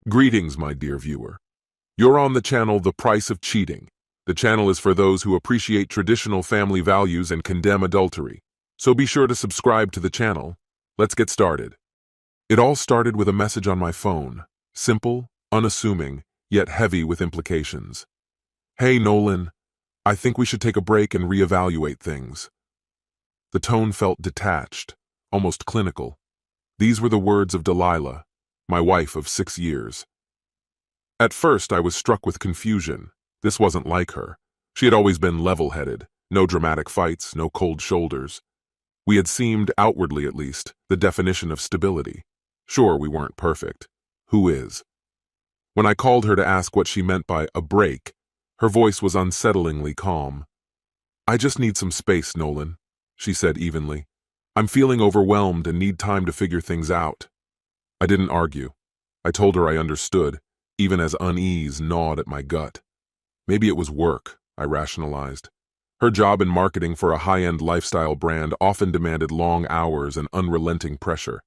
Greetings, my dear viewer. You're on the channel The Price of Cheating. The channel is for those who appreciate traditional family values and condemn adultery. So be sure to subscribe to the channel. Let's get started. It all started with a message on my phone. Simple, unassuming, yet heavy with implications. Hey, Nolan. I think we should take a break and reevaluate things. The tone felt detached, almost clinical. These were the words of Delilah, my wife of 6 years. At first, I was struck with confusion. This wasn't like her. She had always been level-headed, no dramatic fights, no cold shoulders. We had seemed, outwardly at least, the definition of stability. Sure, we weren't perfect. Who is? When I called her to ask what she meant by a break, her voice was unsettlingly calm. I just need some space, Nolan, she said evenly. I'm feeling overwhelmed and need time to figure things out. I didn't argue. I told her I understood, even as unease gnawed at my gut. Maybe it was work, I rationalized. Her job in marketing for a high-end lifestyle brand often demanded long hours and unrelenting pressure.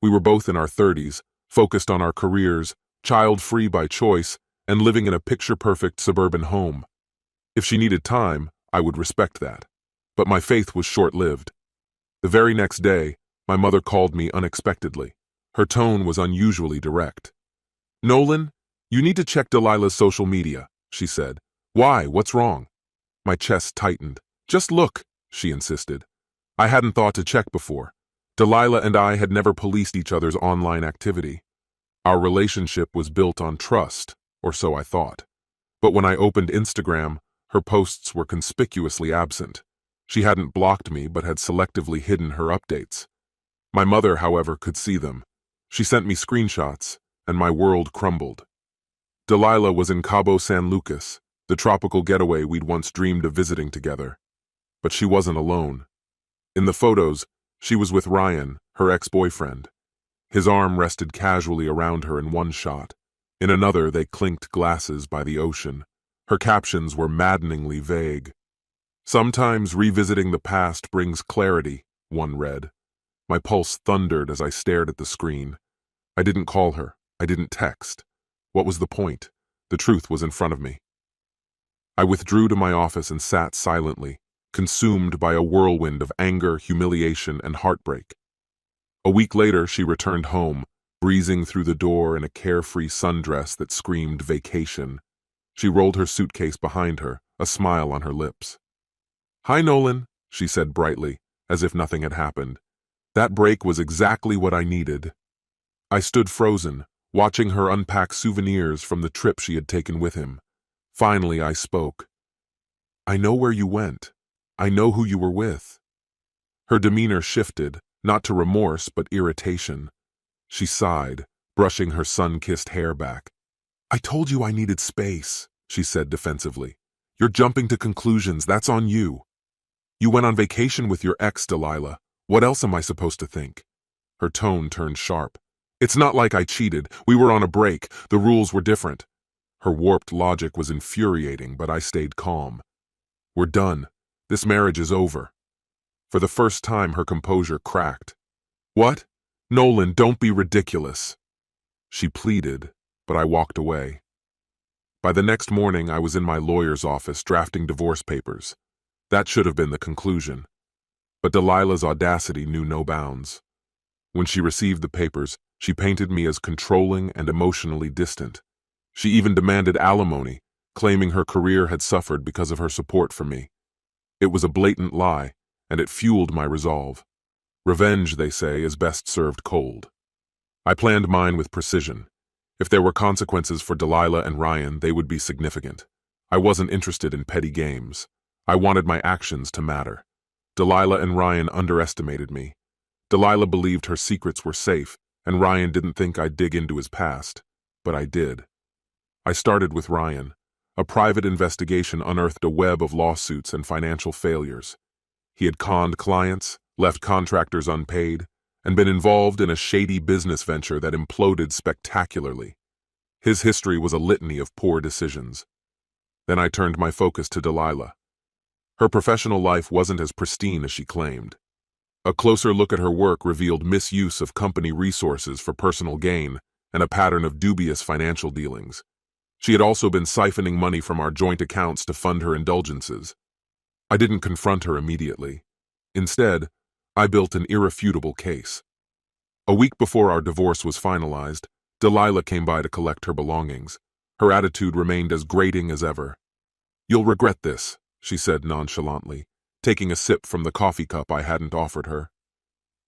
We were both in our 30s, focused on our careers, child-free by choice, and living in a picture-perfect suburban home. If she needed time, I would respect that. But my faith was short-lived. The very next day, my mother called me unexpectedly. Her tone was unusually direct. Nolan, you need to check Delilah's social media, she said. Why? What's wrong? My chest tightened. Just look, she insisted. I hadn't thought to check before. Delilah and I had never policed each other's online activity. Our relationship was built on trust, or so I thought. But when I opened Instagram, her posts were conspicuously absent. She hadn't blocked me, but had selectively hidden her updates. My mother, however, could see them. She sent me screenshots, and my world crumbled. Delilah was in Cabo San Lucas, the tropical getaway we'd once dreamed of visiting together. But she wasn't alone. In the photos, she was with Ryan, her ex-boyfriend. His arm rested casually around her in one shot. In another, they clinked glasses by the ocean. Her captions were maddeningly vague. Sometimes revisiting the past brings clarity, one read. My pulse thundered as I stared at the screen. I didn't call her. I didn't text. What was the point? The truth was in front of me. I withdrew to my office and sat silently, consumed by a whirlwind of anger, humiliation, and heartbreak. A week later, she returned home, breezing through the door in a carefree sundress that screamed vacation. She rolled her suitcase behind her, a smile on her lips. Hi, Nolan, she said brightly, as if nothing had happened. That break was exactly what I needed. I stood frozen, watching her unpack souvenirs from the trip she had taken with him. Finally, I spoke. I know where you went. I know who you were with. Her demeanor shifted, not to remorse but irritation. She sighed, brushing her sun-kissed hair back. I told you I needed space, she said defensively. You're jumping to conclusions, that's on you. You went on vacation with your ex, Delilah. What else am I supposed to think? Her tone turned sharp. It's not like I cheated. We were on a break. The rules were different. Her warped logic was infuriating, but I stayed calm. We're done. This marriage is over. For the first time, her composure cracked. What? Nolan, don't be ridiculous. She pleaded, but I walked away. By the next morning, I was in my lawyer's office drafting divorce papers. That should have been the conclusion. But Delilah's audacity knew no bounds. When she received the papers, she painted me as controlling and emotionally distant. She even demanded alimony, claiming her career had suffered because of her support for me. It was a blatant lie, and it fueled my resolve. Revenge, they say, is best served cold. I planned mine with precision. If there were consequences for Delilah and Ryan, they would be significant. I wasn't interested in petty games. I wanted my actions to matter. Delilah and Ryan underestimated me. Delilah believed her secrets were safe, and Ryan didn't think I'd dig into his past. But I did. I started with Ryan. A private investigation unearthed a web of lawsuits and financial failures. He had conned clients, left contractors unpaid, and been involved in a shady business venture that imploded spectacularly. His history was a litany of poor decisions. Then I turned my focus to Delilah. Her professional life wasn't as pristine as she claimed. A closer look at her work revealed misuse of company resources for personal gain, and a pattern of dubious financial dealings. She had also been siphoning money from our joint accounts to fund her indulgences. I didn't confront her immediately. Instead, I built an irrefutable case. A week before our divorce was finalized, Delilah came by to collect her belongings. Her attitude remained as grating as ever. "You'll regret this," she said nonchalantly, taking a sip from the coffee cup I hadn't offered her.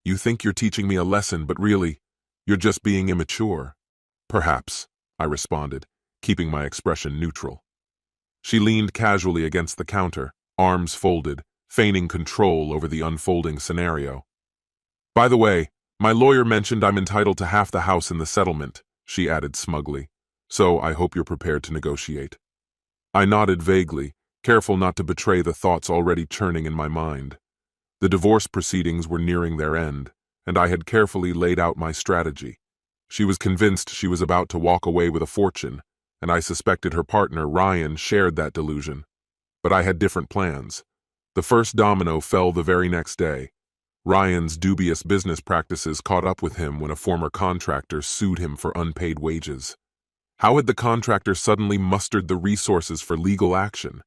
"You think you're teaching me a lesson, but really, you're just being immature." "Perhaps," I responded, keeping my expression neutral. She leaned casually against the counter, arms folded, feigning control over the unfolding scenario. "By the way, my lawyer mentioned I'm entitled to half the house in the settlement," she added smugly, "so I hope you're prepared to negotiate." I nodded vaguely, careful not to betray the thoughts already churning in my mind. The divorce proceedings were nearing their end, and I had carefully laid out my strategy. She was convinced she was about to walk away with a fortune, and I suspected her partner, Ryan, shared that delusion. But I had different plans. The first domino fell the very next day. Ryan's dubious business practices caught up with him when a former contractor sued him for unpaid wages. How had the contractor suddenly mustered the resources for legal action?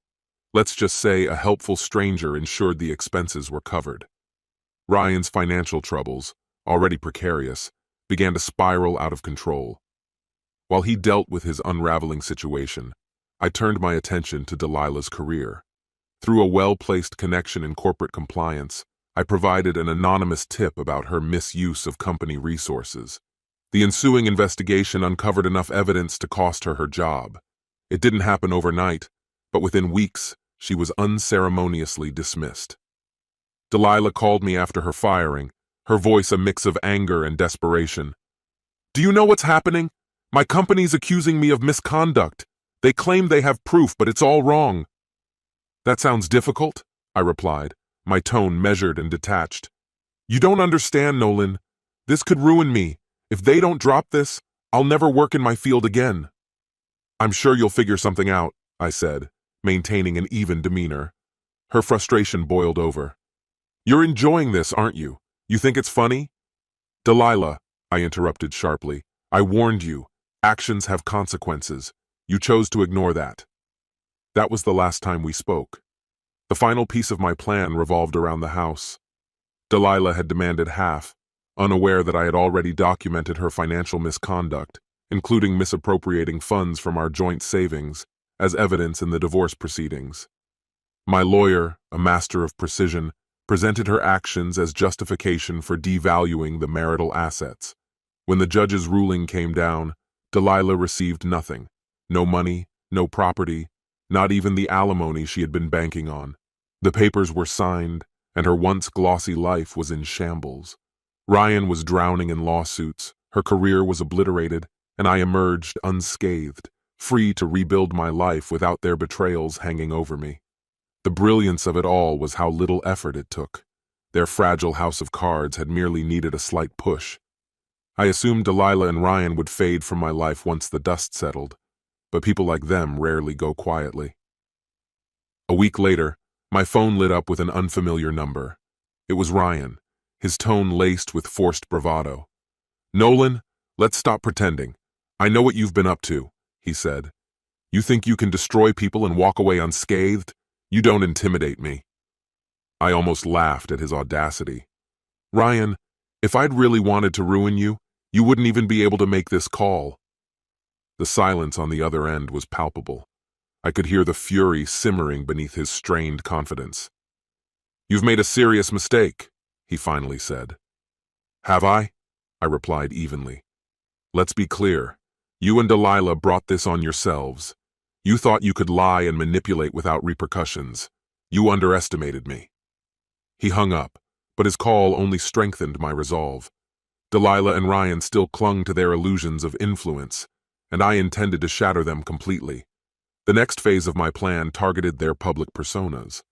Let's just say a helpful stranger ensured the expenses were covered. Ryan's financial troubles, already precarious, began to spiral out of control. While he dealt with his unraveling situation, I turned my attention to Delilah's career. Through a well-placed connection in corporate compliance, I provided an anonymous tip about her misuse of company resources. The ensuing investigation uncovered enough evidence to cost her her job. It didn't happen overnight, but within weeks, she was unceremoniously dismissed. Delilah called me after her firing, her voice a mix of anger and desperation. "Do you know what's happening? My company's accusing me of misconduct. They claim they have proof, but it's all wrong." "That sounds difficult," I replied, my tone measured and detached. "You don't understand, Nolan. This could ruin me. If they don't drop this, I'll never work in my field again." "I'm sure you'll figure something out," I said, maintaining an even demeanor. Her frustration boiled over. "You're enjoying this, aren't you? You think it's funny?" "Delilah," I interrupted sharply, "I warned you. Actions have consequences. You chose to ignore that." That was the last time we spoke. The final piece of my plan revolved around the house. Delilah had demanded half, unaware that I had already documented her financial misconduct, including misappropriating funds from our joint savings, as evidence in the divorce proceedings. My lawyer, a master of precision, presented her actions as justification for devaluing the marital assets. When the judge's ruling came down, Delilah received nothing. No money, no property, not even the alimony she had been banking on. The papers were signed, and her once glossy life was in shambles. Ryan was drowning in lawsuits, her career was obliterated, and I emerged unscathed, free to rebuild my life without their betrayals hanging over me. The brilliance of it all was how little effort it took. Their fragile house of cards had merely needed a slight push. I assumed Delilah and Ryan would fade from my life once the dust settled, but people like them rarely go quietly. A week later, my phone lit up with an unfamiliar number. It was Ryan, his tone laced with forced bravado. "Nolan, let's stop pretending. I know what you've been up to," he said. "You think you can destroy people and walk away unscathed? You don't intimidate me." I almost laughed at his audacity. "Ryan, if I'd really wanted to ruin you, you wouldn't even be able to make this call." The silence on the other end was palpable. I could hear the fury simmering beneath his strained confidence. "You've made a serious mistake," he finally said. "Have I?" I replied evenly. "Let's be clear. You and Delilah brought this on yourselves. You thought you could lie and manipulate without repercussions. You underestimated me." He hung up, but his call only strengthened my resolve. Delilah and Ryan still clung to their illusions of influence, and I intended to shatter them completely. The next phase of my plan targeted their public personas.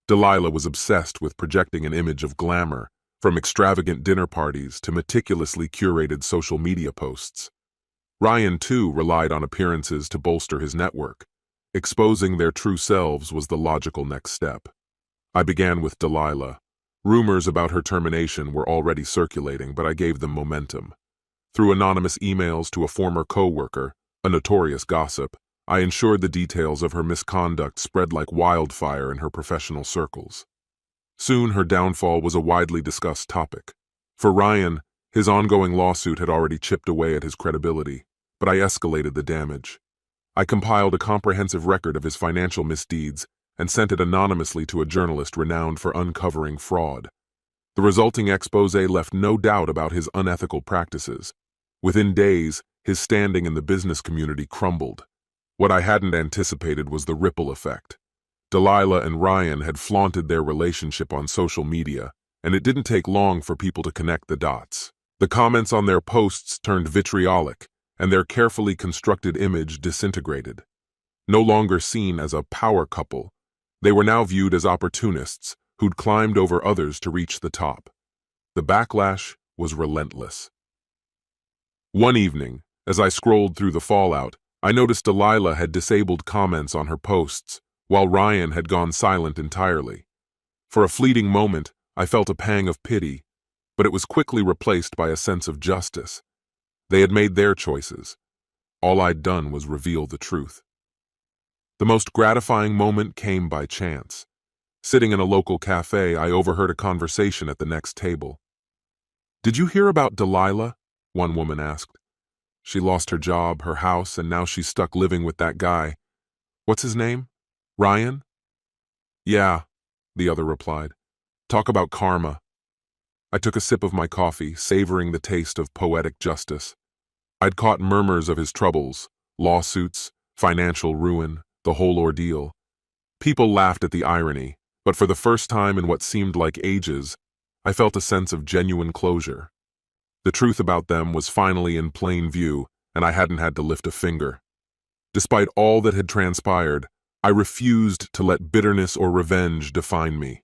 Delilah was obsessed with projecting an image of glamour, from extravagant dinner parties to meticulously curated social media posts. Ryan, too, relied on appearances to bolster his network. Exposing their true selves was the logical next step. I began with Delilah. Rumors about her termination were already circulating, but I gave them momentum. Through anonymous emails to a former co-worker, a notorious gossip, I ensured the details of her misconduct spread like wildfire in her professional circles. Soon her downfall was a widely discussed topic. For Ryan, his ongoing lawsuit had already chipped away at his credibility, but I escalated the damage. I compiled a comprehensive record of his financial misdeeds and sent it anonymously to a journalist renowned for uncovering fraud. The resulting exposé left no doubt about his unethical practices. Within days, his standing in the business community crumbled. What I hadn't anticipated was the ripple effect. Delilah and Ryan had flaunted their relationship on social media, and it didn't take long for people to connect the dots. The comments on their posts turned vitriolic, and their carefully constructed image disintegrated. No longer seen as a power couple, they were now viewed as opportunists who'd climbed over others to reach the top. The backlash was relentless. One evening, as I scrolled through the fallout, I noticed Delilah had disabled comments on her posts, while Ryan had gone silent entirely. For a fleeting moment, I felt a pang of pity, but it was quickly replaced by a sense of justice. They had made their choices. All I'd done was reveal the truth. The most gratifying moment came by chance. Sitting in a local cafe, I overheard a conversation at the next table. "Did you hear about Delilah?" one woman asked. "She lost her job, her house, and now she's stuck living with that guy. What's his name? Ryan?" "Yeah," the other replied. "Talk about karma." I took a sip of my coffee, savoring the taste of poetic justice. I'd caught murmurs of his troubles, lawsuits, financial ruin, the whole ordeal. People laughed at the irony, but for the first time in what seemed like ages, I felt a sense of genuine closure. The truth about them was finally in plain view, and I hadn't had to lift a finger. Despite all that had transpired, I refused to let bitterness or revenge define me.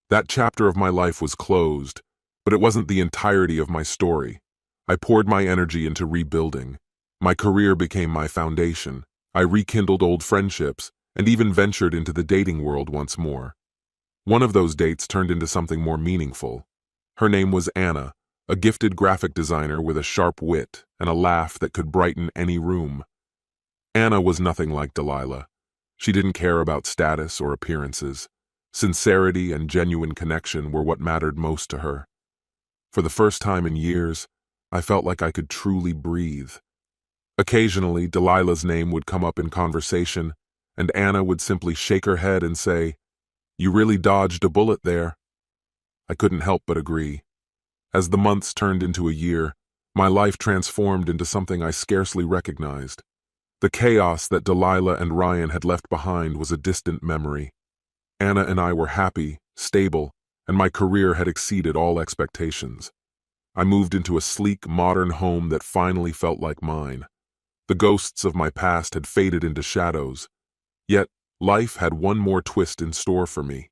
That chapter of my life was closed, but it wasn't the entirety of my story. I poured my energy into rebuilding. My career became my foundation. I rekindled old friendships, and even ventured into the dating world once more. One of those dates turned into something more meaningful. Her name was Anna, a gifted graphic designer with a sharp wit and a laugh that could brighten any room. Anna was nothing like Delilah. She didn't care about status or appearances. Sincerity and genuine connection were what mattered most to her. For the first time in years, I felt like I could truly breathe. Occasionally, Delilah's name would come up in conversation, and Anna would simply shake her head and say, "You really dodged a bullet there." I couldn't help but agree. As the months turned into a year, my life transformed into something I scarcely recognized. The chaos that Delilah and Ryan had left behind was a distant memory. Anna and I were happy, stable, and my career had exceeded all expectations. I moved into a sleek, modern home that finally felt like mine. The ghosts of my past had faded into shadows. Yet, life had one more twist in store for me.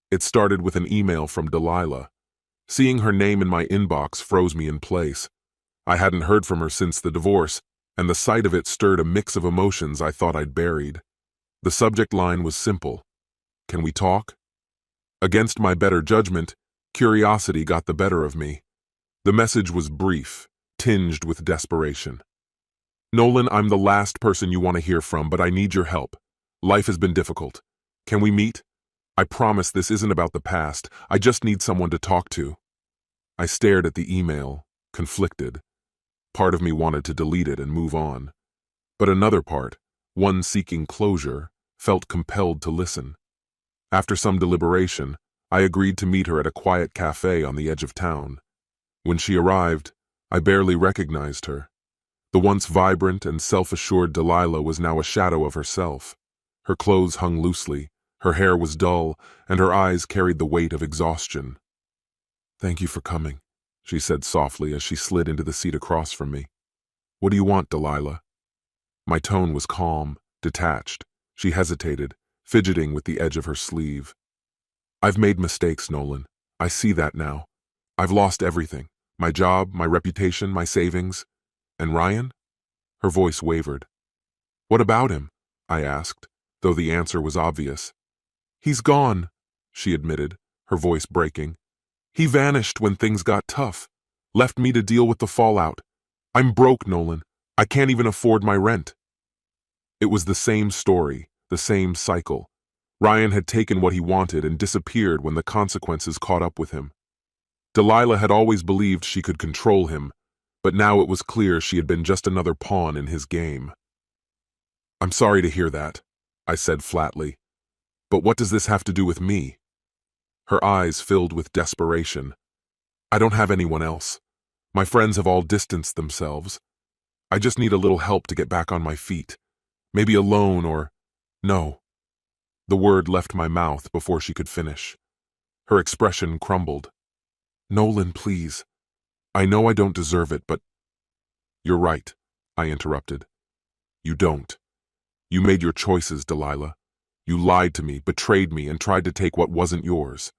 It started with an email from Delilah. Seeing her name in my inbox froze me in place. I hadn't heard from her since the divorce, and the sight of it stirred a mix of emotions I thought I'd buried. The subject line was simple: "Can we talk?" Against my better judgment, curiosity got the better of me. The message was brief, tinged with desperation. "Nolan, I'm the last person you want to hear from, but I need your help. Life has been difficult. Can we meet? I promise this isn't about the past. I just need someone to talk to." I stared at the email, conflicted. Part of me wanted to delete it and move on. But another part, one seeking closure, felt compelled to listen. After some deliberation, I agreed to meet her at a quiet cafe on the edge of town. When she arrived, I barely recognized her. The once vibrant and self-assured Delilah was now a shadow of herself. Her clothes hung loosely, her hair was dull, and her eyes carried the weight of exhaustion. "Thank you for coming," she said softly as she slid into the seat across from me. "What do you want, Delilah?" My tone was calm, detached. She hesitated, fidgeting with the edge of her sleeve. "I've made mistakes, Nolan. I see that now. I've lost everything. My job, my reputation, my savings. And Ryan?" Her voice wavered. "What about him?" I asked, though the answer was obvious. "He's gone," she admitted, her voice breaking. "He vanished when things got tough, left me to deal with the fallout. I'm broke, Nolan. I can't even afford my rent. It was the same story, the same cycle. Ryan had taken what he wanted and disappeared when the consequences caught up with him. Delilah had always believed she could control him, but now it was clear she had been just another pawn in his game. I'm sorry to hear that, I said flatly. But what does this have to do with me? Her eyes filled with desperation. I don't have anyone else. My friends have all distanced themselves. I just need a little help to get back on my feet. Maybe a loan or... No. The word left my mouth before she could finish. Her expression crumbled. Nolan, please. I know I don't deserve it, but... You're right, I interrupted. You don't. You made your choices, Delilah. You lied to me, betrayed me, and tried to take what wasn't yours.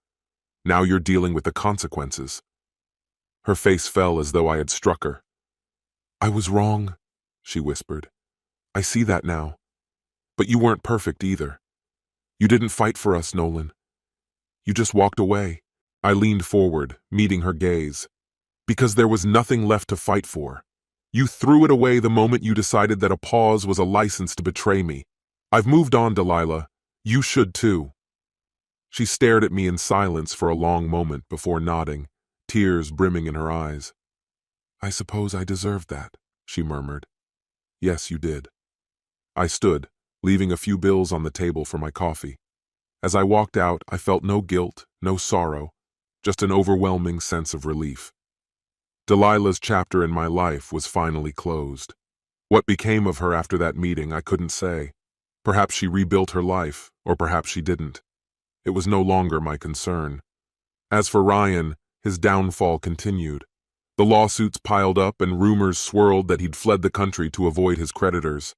Now you're dealing with the consequences. Her face fell as though I had struck her. I was wrong, she whispered. I see that now. But you weren't perfect either. You didn't fight for us, Nolan. You just walked away. I leaned forward, meeting her gaze. Because there was nothing left to fight for. You threw it away the moment you decided that a pause was a license to betray me. I've moved on, Delilah. You should too. She stared at me in silence for a long moment before nodding, tears brimming in her eyes. I suppose I deserved that, she murmured. Yes, you did. I stood, leaving a few bills on the table for my coffee. As I walked out, I felt no guilt, no sorrow, just an overwhelming sense of relief. Delilah's chapter in my life was finally closed. What became of her after that meeting, I couldn't say. Perhaps she rebuilt her life, or perhaps she didn't. It was no longer my concern. As for Ryan, his downfall continued. The lawsuits piled up and rumors swirled that he'd fled the country to avoid his creditors.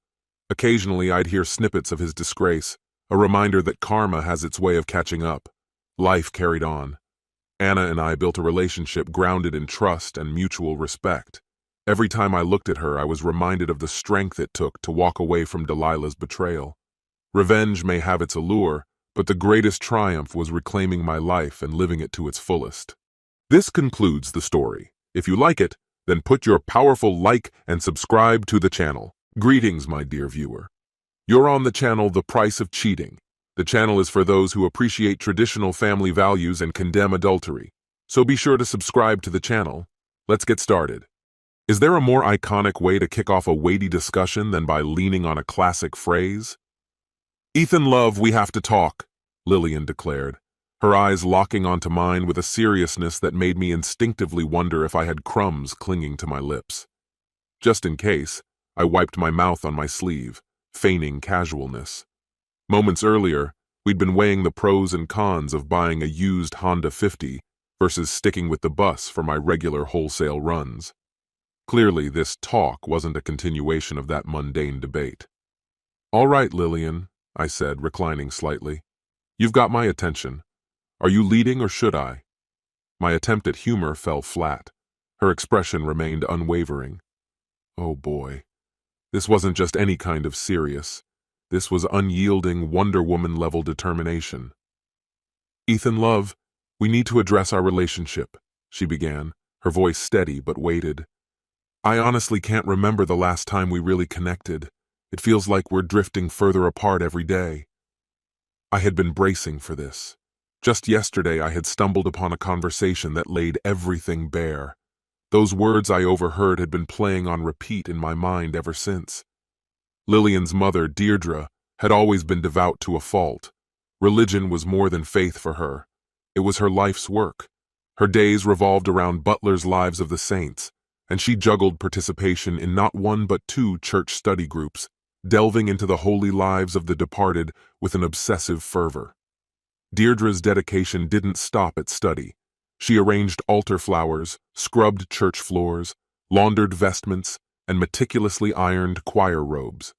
Occasionally, I'd hear snippets of his disgrace, a reminder that karma has its way of catching up. Life carried on. Anna and I built a relationship grounded in trust and mutual respect. Every time I looked at her, I was reminded of the strength it took to walk away from Delilah's betrayal. Revenge may have its allure, but the greatest triumph was reclaiming my life and living it to its fullest. This concludes the story. If you like it, then put your powerful like and subscribe to the channel. Greetings, my dear viewer. You're on the channel The Price of Cheating. The channel is for those who appreciate traditional family values and condemn adultery. So be sure to subscribe to the channel. Let's get started. Is there a more iconic way to kick off a weighty discussion than by leaning on a classic phrase? Ethan, love, we have to talk, Lillian declared, her eyes locking onto mine with a seriousness that made me instinctively wonder if I had crumbs clinging to my lips. Just in case, I wiped my mouth on my sleeve, feigning casualness. Moments earlier, we'd been weighing the pros and cons of buying a used Honda 50 versus sticking with the bus for my regular wholesale runs. Clearly, this talk wasn't a continuation of that mundane debate. All right, Lillian, I said, reclining slightly. You've got my attention. Are you leading or should I? My attempt at humor fell flat. Her expression remained unwavering. Oh boy. This wasn't just any kind of serious. This was unyielding Wonder Woman-level determination. Ethan, love, we need to address our relationship, she began, her voice steady but weighted. I honestly can't remember the last time we really connected. It feels like we're drifting further apart every day. I had been bracing for this. Just yesterday I had stumbled upon a conversation that laid everything bare. Those words I overheard had been playing on repeat in my mind ever since. Lillian's mother, Deirdre, had always been devout to a fault. Religion was more than faith for her. It was her life's work. Her days revolved around Butler's Lives of the Saints, and she juggled participation in not one but two church study groups, delving into the holy lives of the departed with an obsessive fervor. Deirdre's dedication didn't stop at study. She arranged altar flowers, scrubbed church floors, laundered vestments, and meticulously ironed choir robes.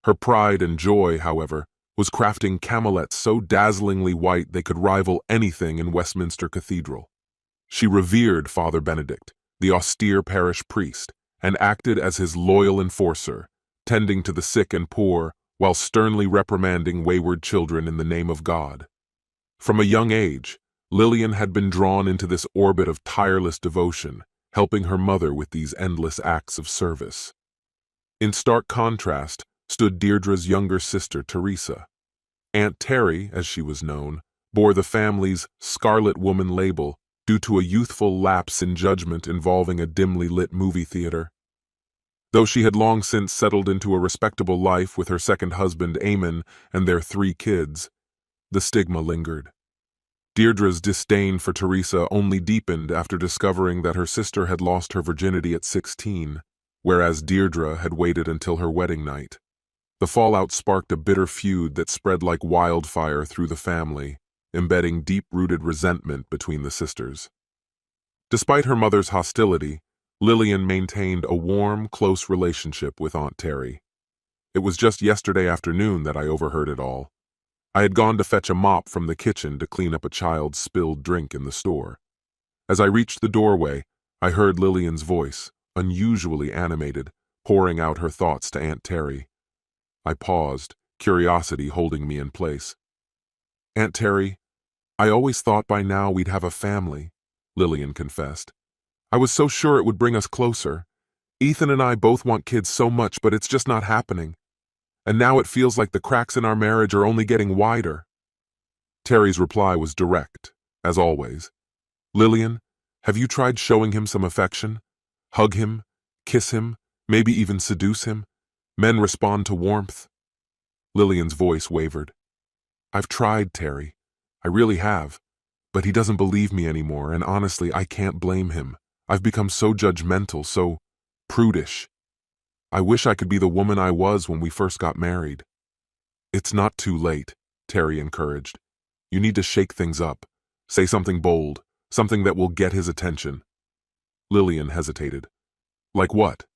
Her pride and joy, however, was crafting camelettes so dazzlingly white they could rival anything in Westminster Cathedral. She revered Father Benedict, the austere parish priest, and acted as his loyal enforcer, tending to the sick and poor while sternly reprimanding wayward children in the name of God. From a young age, Lillian had been drawn into this orbit of tireless devotion, helping her mother with these endless acts of service. In stark contrast stood Deirdre's younger sister, Teresa. Aunt Terry, as she was known, bore the family's Scarlet Woman label due to a youthful lapse in judgment involving a dimly lit movie theater. Though she had long since settled into a respectable life with her second husband, Eamon, and their 3 kids, the stigma lingered. Deirdre's disdain for Teresa only deepened after discovering that her sister had lost her virginity at 16, whereas Deirdre had waited until her wedding night. The fallout sparked a bitter feud that spread like wildfire through the family, embedding deep-rooted resentment between the sisters. Despite her mother's hostility, Lillian maintained a warm, close relationship with Aunt Terry. It was just yesterday afternoon that I overheard it all. I had gone to fetch a mop from the kitchen to clean up a child's spilled drink in the store. As I reached the doorway, I heard Lillian's voice, unusually animated, pouring out her thoughts to Aunt Terry. I paused, curiosity holding me in place. "Aunt Terry, I always thought by now we'd have a family," Lillian confessed. "I was so sure it would bring us closer. Ethan and I both want kids so much, but it's just not happening. And now it feels like the cracks in our marriage are only getting wider." Terry's reply was direct, as always. "Lillian, have you tried showing him some affection? Hug him, kiss him, maybe even seduce him? Men respond to warmth." Lillian's voice wavered. "I've tried, Terry. I really have. But he doesn't believe me anymore, and honestly, I can't blame him. I've become so judgmental, so prudish. I wish I could be the woman I was when we first got married." "It's not too late," Terry encouraged. "You need to shake things up. Say something bold, something that will get his attention." Lillian hesitated. "Like what?"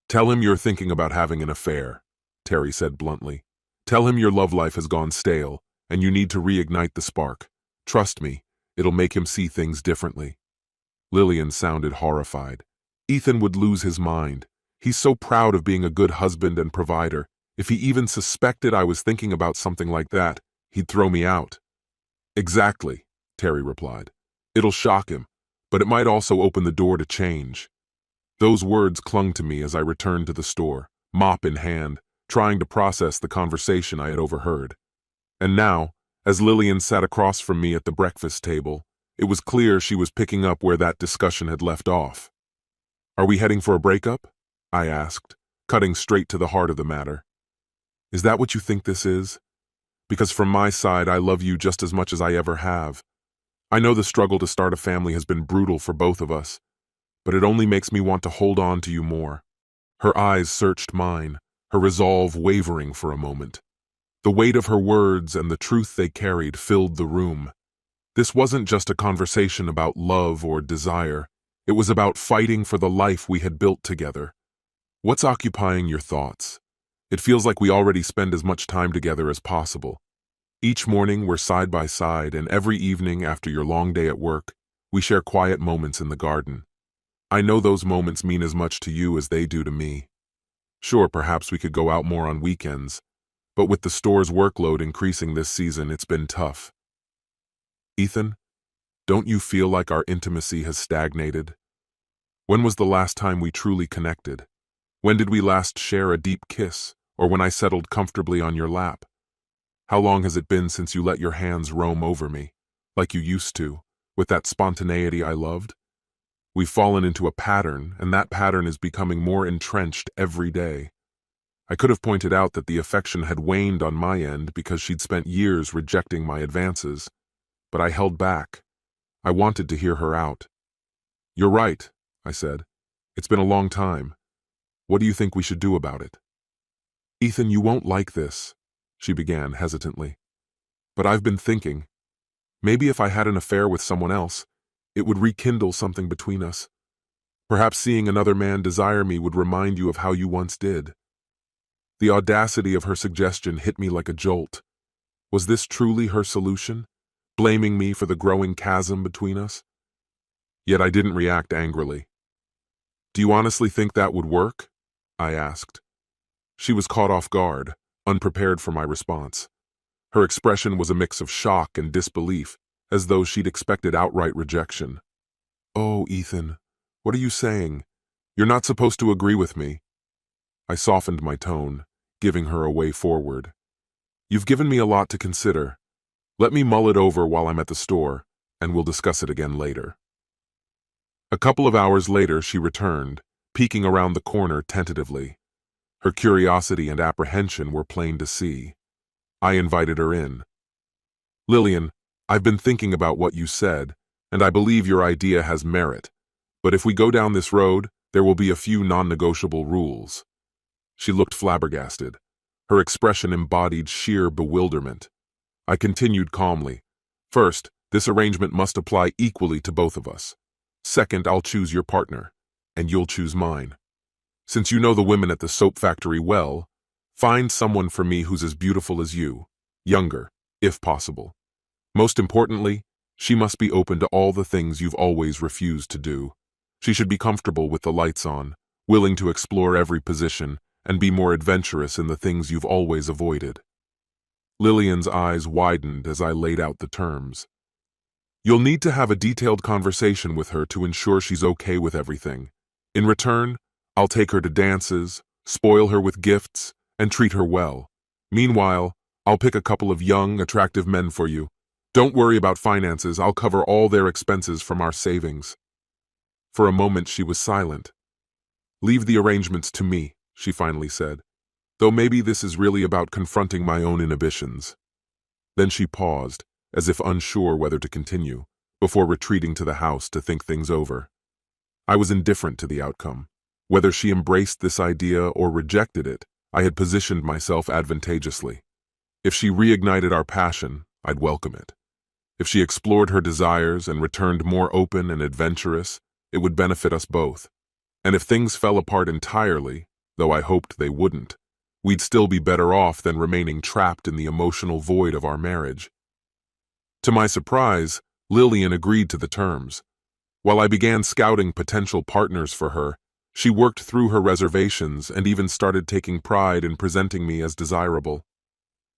"Tell him you're thinking about having an affair," Terry said bluntly. "Tell him your love life has gone stale, and you need to reignite the spark. Trust me, it'll make him see things differently." Lillian sounded horrified. "Ethan would lose his mind. He's so proud of being a good husband and provider. If he even suspected I was thinking about something like that, he'd throw me out." "Exactly," Terry replied. "It'll shock him, but it might also open the door to change." Those words clung to me as I returned to the store, mop in hand, trying to process the conversation I had overheard. And now, as Lillian sat across from me at the breakfast table, it was clear she was picking up where that discussion had left off. "Are we heading for a breakup?" I asked, cutting straight to the heart of the matter. "Is that what you think this is? Because from my side, I love you just as much as I ever have. I know the struggle to start a family has been brutal for both of us, but it only makes me want to hold on to you more." Her eyes searched mine, her resolve wavering for a moment. The weight of her words and the truth they carried filled the room. This wasn't just a conversation about love or desire. It was about fighting for the life we had built together. "What's occupying your thoughts? It feels like we already spend as much time together as possible. Each morning we're side by side, and every evening after your long day at work, we share quiet moments in the garden. I know those moments mean as much to you as they do to me. Sure, perhaps we could go out more on weekends, but with the store's workload increasing this season, it's been tough. Ethan, don't you feel like our intimacy has stagnated? When was the last time we truly connected? When did we last share a deep kiss, or when I settled comfortably on your lap? How long has it been since you let your hands roam over me, like you used to, with that spontaneity I loved? We've fallen into a pattern, and that pattern is becoming more entrenched every day." I could have pointed out that the affection had waned on my end because she'd spent years rejecting my advances, but I held back. I wanted to hear her out. "You're right," I said. "It's been a long time. What do you think we should do about it?" "Ethan, you won't like this," she began hesitantly. "But I've been thinking. Maybe if I had an affair with someone else, it would rekindle something between us. Perhaps seeing another man desire me would remind you of how you once did." The audacity of her suggestion hit me like a jolt. Was this truly her solution, blaming me for the growing chasm between us? Yet I didn't react angrily. "Do you honestly think that would work?" I asked. She was caught off guard, unprepared for my response. Her expression was a mix of shock and disbelief, as though she'd expected outright rejection. "Oh, Ethan, What are you saying? You're not supposed to agree with me. I softened my tone, giving her a way forward. You've given me a lot to consider. Let me mull it over while I'm at the store, and we'll discuss it again later. A couple of hours later, she returned, peeking around the corner tentatively. Her curiosity and apprehension were plain to see. I invited her in. Lillian, I've been thinking about what you said, and I believe your idea has merit. But if we go down this road, there will be a few non-negotiable rules. She looked flabbergasted. Her expression embodied sheer bewilderment. I continued calmly. First, this arrangement must apply equally to both of us. Second, I'll choose your partner, and you'll choose mine. Since you know the women at the soap factory well, find someone for me who's as beautiful as you, younger, if possible. Most importantly, she must be open to all the things you've always refused to do. She should be comfortable with the lights on, willing to explore every position, and be more adventurous in the things you've always avoided. Lillian's eyes widened as I laid out the terms. You'll need to have a detailed conversation with her to ensure she's okay with everything. In return, I'll take her to dances, spoil her with gifts, and treat her well. Meanwhile, I'll pick a couple of young, attractive men for you. Don't worry about finances, I'll cover all their expenses from our savings. For a moment she was silent. Leave the arrangements to me, she finally said, though maybe this is really about confronting my own inhibitions. Then she paused, as if unsure whether to continue, before retreating to the house to think things over. I was indifferent to the outcome. Whether she embraced this idea or rejected it, I had positioned myself advantageously. If she reignited our passion, I'd welcome it. If she explored her desires and returned more open and adventurous, it would benefit us both. And if things fell apart entirely, though I hoped they wouldn't, we'd still be better off than remaining trapped in the emotional void of our marriage. To my surprise, Lillian agreed to the terms. While I began scouting potential partners for her, she worked through her reservations and even started taking pride in presenting me as desirable.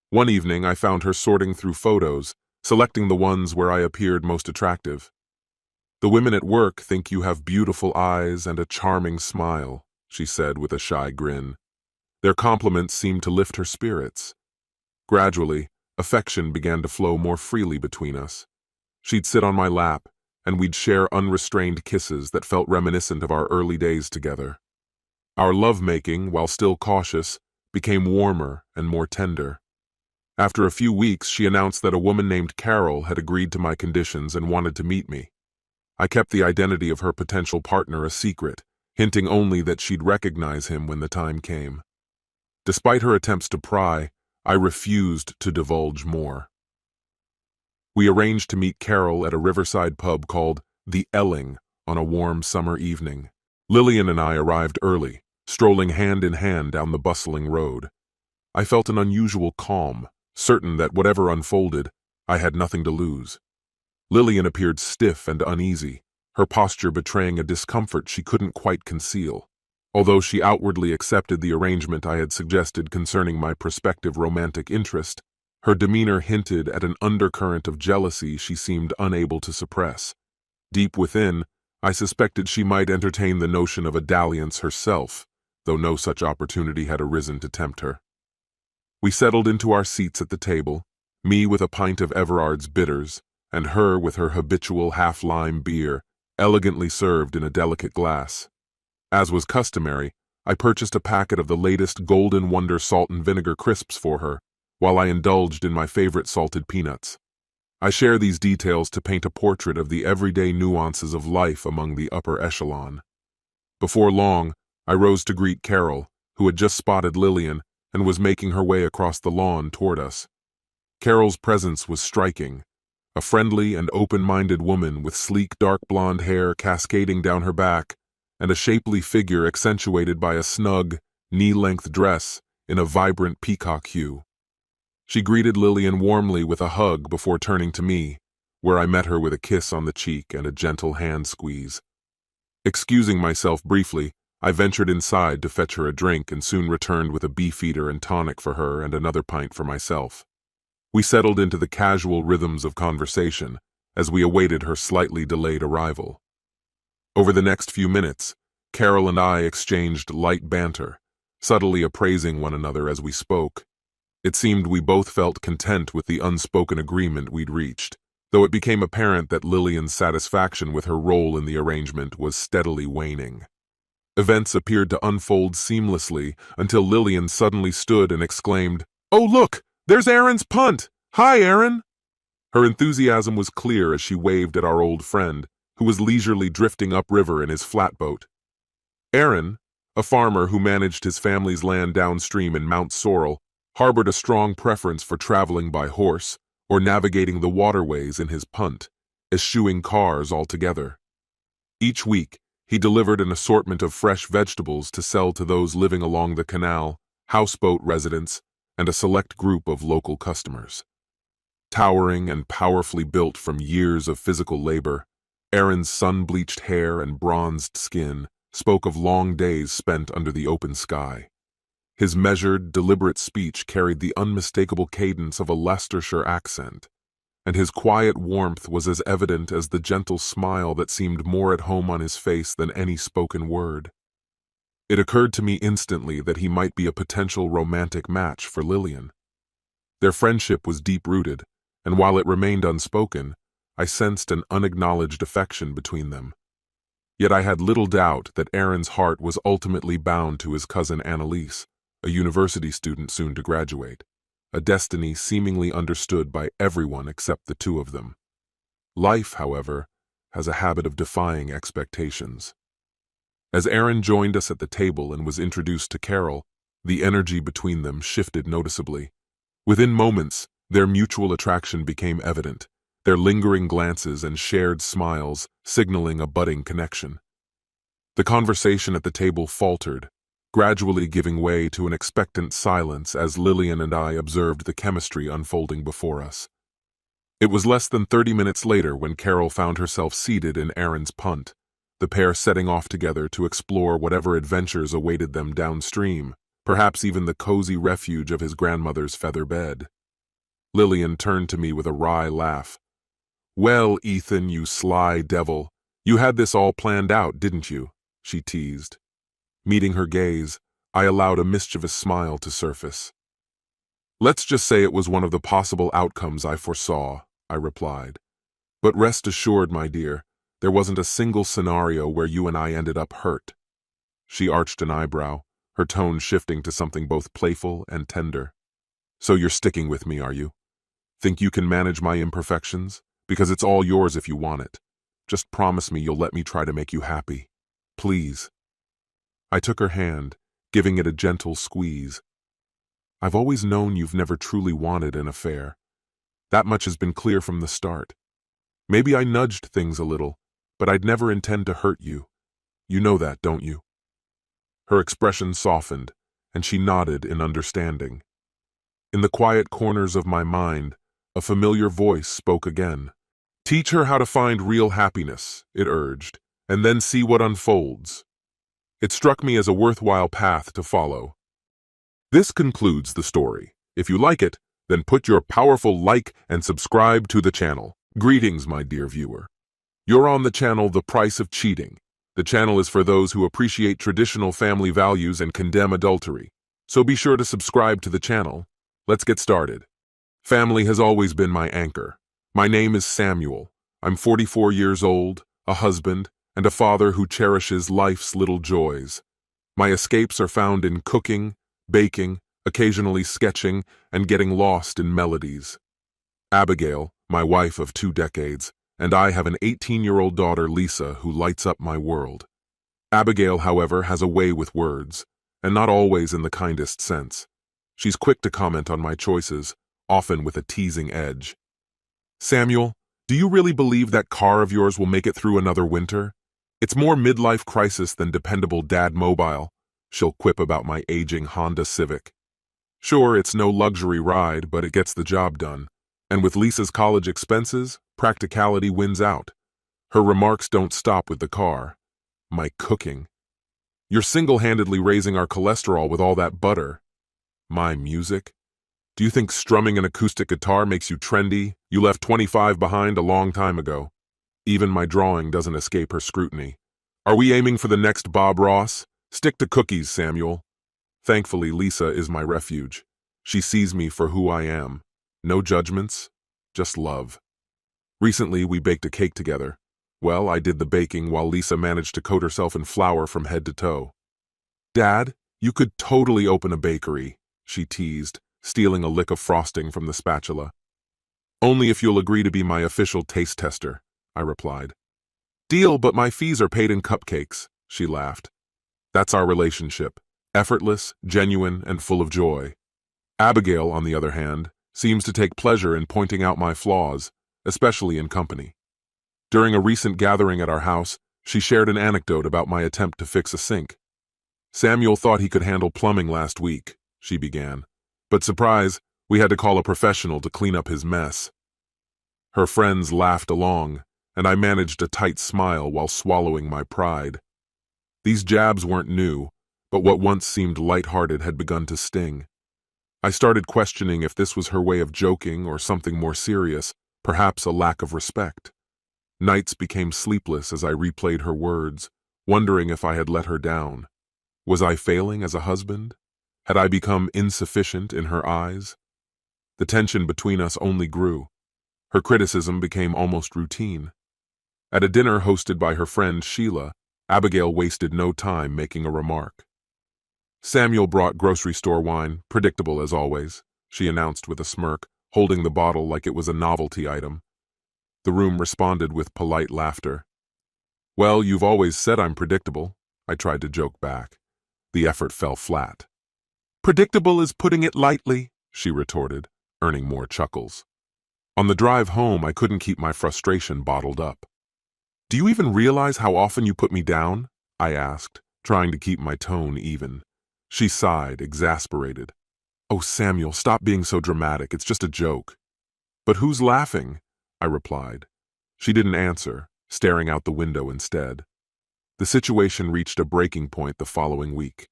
One evening, I found her sorting through photos, selecting the ones where I appeared most attractive. The women at work think you have beautiful eyes and a charming smile, she said with a shy grin. Their compliments seemed to lift her spirits. Gradually, affection began to flow more freely between us. She'd sit on my lap, and we'd share unrestrained kisses that felt reminiscent of our early days together. Our lovemaking, while still cautious, became warmer and more tender. After a few weeks, she announced that a woman named Carol had agreed to my conditions and wanted to meet me. I kept the identity of her potential partner a secret, hinting only that she'd recognize him when the time came. Despite her attempts to pry, I refused to divulge more. We arranged to meet Carol at a riverside pub called The Elling on a warm summer evening. Lillian and I arrived early, strolling hand in hand down the bustling road. I felt an unusual calm, certain that whatever unfolded, I had nothing to lose. Lillian appeared stiff and uneasy, her posture betraying a discomfort she couldn't quite conceal. Although she outwardly accepted the arrangement I had suggested concerning my prospective romantic interest, her demeanor hinted at an undercurrent of jealousy she seemed unable to suppress. Deep within, I suspected she might entertain the notion of a dalliance herself, though no such opportunity had arisen to tempt her. We settled into our seats at the table, me with a pint of Everard's bitters, and her with her habitual half-lime beer, elegantly served in a delicate glass. As was customary, I purchased a packet of the latest Golden Wonder salt and vinegar crisps for her, while I indulged in my favorite salted peanuts. I share these details to paint a portrait of the everyday nuances of life among the upper echelon. Before long, I rose to greet Carol, who had just spotted Lillian and was making her way across the lawn toward us. Carol's presence was striking. A friendly and open-minded woman with sleek dark blonde hair cascading down her back, and a shapely figure accentuated by a snug, knee-length dress in a vibrant peacock hue. She greeted Lillian warmly with a hug before turning to me, where I met her with a kiss on the cheek and a gentle hand squeeze. Excusing myself briefly, I ventured inside to fetch her a drink and soon returned with a beefeater and tonic for her and another pint for myself. We settled into the casual rhythms of conversation as we awaited her slightly delayed arrival. Over the next few minutes, Carol and I exchanged light banter, subtly appraising one another as we spoke. It seemed we both felt content with the unspoken agreement we'd reached, though it became apparent that Lillian's satisfaction with her role in the arrangement was steadily waning. Events appeared to unfold seamlessly until Lillian suddenly stood and exclaimed, "Oh, look! There's Aaron's punt! Hi, Aaron!" Her enthusiasm was clear as she waved at our old friend, who was leisurely drifting upriver in his flatboat. Aaron, a farmer who managed his family's land downstream in Mount Sorrel, harbored a strong preference for traveling by horse or navigating the waterways in his punt, eschewing cars altogether. Each week, he delivered an assortment of fresh vegetables to sell to those living along the canal, houseboat residents, and a select group of local customers. Towering and powerfully built from years of physical labor, Aaron's sun-bleached hair and bronzed skin spoke of long days spent under the open sky. His measured, deliberate speech carried the unmistakable cadence of a Leicestershire accent, and his quiet warmth was as evident as the gentle smile that seemed more at home on his face than any spoken word. It occurred to me instantly that he might be a potential romantic match for Lillian. Their friendship was deep-rooted, and while it remained unspoken, I sensed an unacknowledged affection between them. Yet I had little doubt that Aaron's heart was ultimately bound to his cousin Annalise, a university student soon to graduate, a destiny seemingly understood by everyone except the two of them. Life, however, has a habit of defying expectations. As Aaron joined us at the table and was introduced to Carol, the energy between them shifted noticeably. Within moments, their mutual attraction became evident, their lingering glances and shared smiles signaling a budding connection. The conversation at the table faltered, gradually giving way to an expectant silence as Lillian and I observed the chemistry unfolding before us. It was less than 30 minutes later when Carol found herself seated in Aaron's punt, the pair setting off together to explore whatever adventures awaited them downstream, perhaps even the cozy refuge of his grandmother's feather bed. Lillian turned to me with a wry laugh. "Well, Ethan, you sly devil, you had this all planned out, didn't you?" she teased. Meeting her gaze, I allowed a mischievous smile to surface. "Let's just say it was one of the possible outcomes I foresaw," I replied. "But rest assured, my dear, there wasn't a single scenario where you and I ended up hurt." She arched an eyebrow, her tone shifting to something both playful and tender. "So you're sticking with me, are you? Think you can manage my imperfections? Because it's all yours if you want it. Just promise me you'll let me try to make you happy. Please." I took her hand, giving it a gentle squeeze. "I've always known you've never truly wanted an affair. That much has been clear from the start. Maybe I nudged things a little, but I'd never intend to hurt you. You know that, don't you?" Her expression softened, and she nodded in understanding. In the quiet corners of my mind, a familiar voice spoke again. "Teach her how to find real happiness," it urged, "and then see what unfolds." It struck me as a worthwhile path to follow. This concludes the story. If you like it, then put your powerful like and subscribe to the channel. Greetings, my dear viewer. You're on the channel The Price of Cheating. The channel is for those who appreciate traditional family values and condemn adultery. So be sure to subscribe to the channel. Let's get started. Family has always been my anchor. My name is Samuel. I'm 44 years old, a husband, and a father who cherishes life's little joys. My escapes are found in cooking, baking, occasionally sketching, and getting lost in melodies. Abigail, my wife of 2 decades, and I have an 18-year-old daughter, Lisa, who lights up my world. Abigail, however, has a way with words, and not always in the kindest sense. She's quick to comment on my choices, often with a teasing edge. "Samuel, do you really believe that car of yours will make it through another winter? It's more midlife crisis than dependable dad mobile," she'll quip about my aging Honda Civic. Sure, it's no luxury ride, but it gets the job done. And with Lisa's college expenses, practicality wins out. Her remarks don't stop with the car. My cooking. "You're single-handedly raising our cholesterol with all that butter." My music. "Do you think strumming an acoustic guitar makes you trendy? You left 25 behind a long time ago." Even my drawing doesn't escape her scrutiny. Are we aiming for the next Bob Ross? Stick to cookies, Samuel. Thankfully, Lisa is my refuge. She sees me for who I am. No judgments, just love. Recently, we baked a cake together. Well, I did the baking while Lisa managed to coat herself in flour from head to toe. Dad, you could totally open a bakery, she teased, stealing a lick of frosting from the spatula. Only if you'll agree to be my official taste tester, I replied. Deal, but my fees are paid in cupcakes, she laughed. That's our relationship, effortless, genuine, and full of joy. Abigail, on the other hand, seems to take pleasure in pointing out my flaws, especially in company. During a recent gathering at our house, she shared an anecdote about my attempt to fix a sink. Samuel thought he could handle plumbing last week, she began. But surprise, we had to call a professional to clean up his mess. Her friends laughed along, and I managed a tight smile while swallowing my pride. These jabs weren't new, but what once seemed lighthearted had begun to sting. I started questioning if this was her way of joking or something more serious, perhaps a lack of respect. Nights became sleepless as I replayed her words, wondering if I had let her down. Was I failing as a husband? Had I become insufficient in her eyes? The tension between us only grew. Her criticism became almost routine. At a dinner hosted by her friend Sheila, Abigail wasted no time making a remark. Samuel brought grocery store wine, predictable as always, she announced with a smirk, holding the bottle like it was a novelty item. The room responded with polite laughter. Well, you've always said I'm predictable, I tried to joke back. The effort fell flat. Predictable is putting it lightly, she retorted, earning more chuckles. On the drive home, I couldn't keep my frustration bottled up. Do you even realize how often you put me down? I asked, trying to keep my tone even. She sighed, exasperated. Oh, Samuel, stop being so dramatic. It's just a joke. But who's laughing? I replied. She didn't answer, staring out the window instead. The situation reached a breaking point the following week.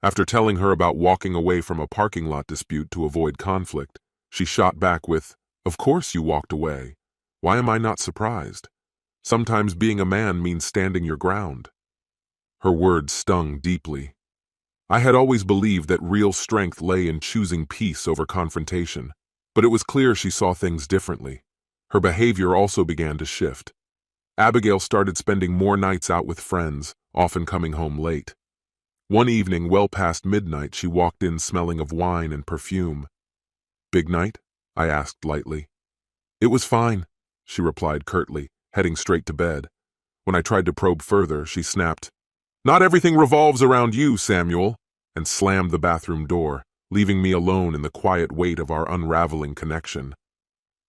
After telling her about walking away from a parking lot dispute to avoid conflict, she shot back with, "Of course you walked away. Why am I not surprised? Sometimes being a man means standing your ground." Her words stung deeply. I had always believed that real strength lay in choosing peace over confrontation, but it was clear she saw things differently. Her behavior also began to shift. Abigail started spending more nights out with friends, often coming home late. One evening, well past midnight, she walked in smelling of wine and perfume. Big night? I asked lightly. It was fine, she replied curtly, heading straight to bed. When I tried to probe further, she snapped, "Not everything revolves around you, Samuel," and slammed the bathroom door, leaving me alone in the quiet weight of our unraveling connection.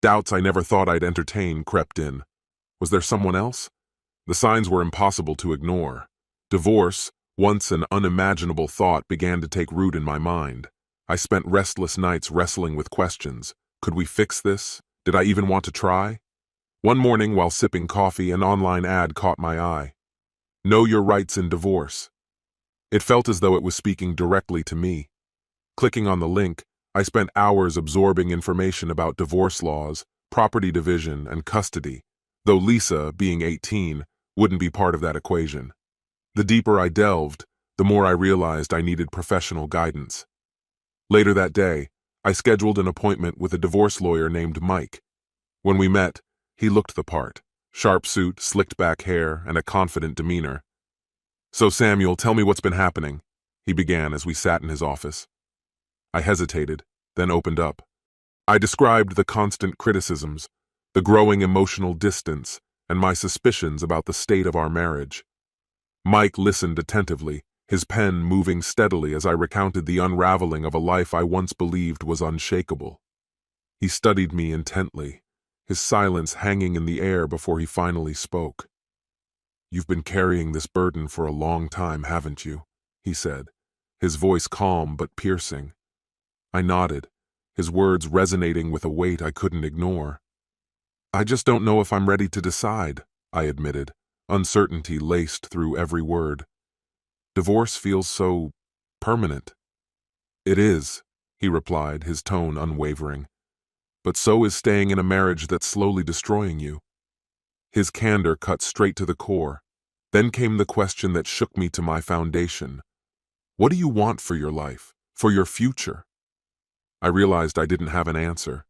Doubts I never thought I'd entertain crept in. Was there someone else? The signs were impossible to ignore. Divorce, once an unimaginable thought, began to take root in my mind. I spent restless nights wrestling with questions. Could we fix this? Did I even want to try? One morning, while sipping coffee, an online ad caught my eye. Know your rights in divorce. It felt as though it was speaking directly to me. Clicking on the link, I spent hours absorbing information about divorce laws, property division, and custody, though Lisa, being 18, wouldn't be part of that equation. The deeper I delved, the more I realized I needed professional guidance. Later that day, I scheduled an appointment with a divorce lawyer named Mike. When we met, he looked the part, sharp suit, slicked back hair, and a confident demeanor. "So Samuel, tell me what's been happening," he began as we sat in his office. I hesitated, then opened up. I described the constant criticisms, the growing emotional distance, and my suspicions about the state of our marriage. Mike listened attentively, his pen moving steadily as I recounted the unraveling of a life I once believed was unshakable. He studied me intently, his silence hanging in the air before he finally spoke. "You've been carrying this burden for a long time, haven't you?" he said, his voice calm but piercing. I nodded, his words resonating with a weight I couldn't ignore. "I just don't know if I'm ready to decide," I admitted, uncertainty laced through every word. "Divorce feels so permanent." "It is," he replied, his tone unwavering. "But so is staying in a marriage that's slowly destroying you." His candor cut straight to the core. Then came the question that shook me to my foundation. What do you want for your life, for your future? I realized I didn't have an answer.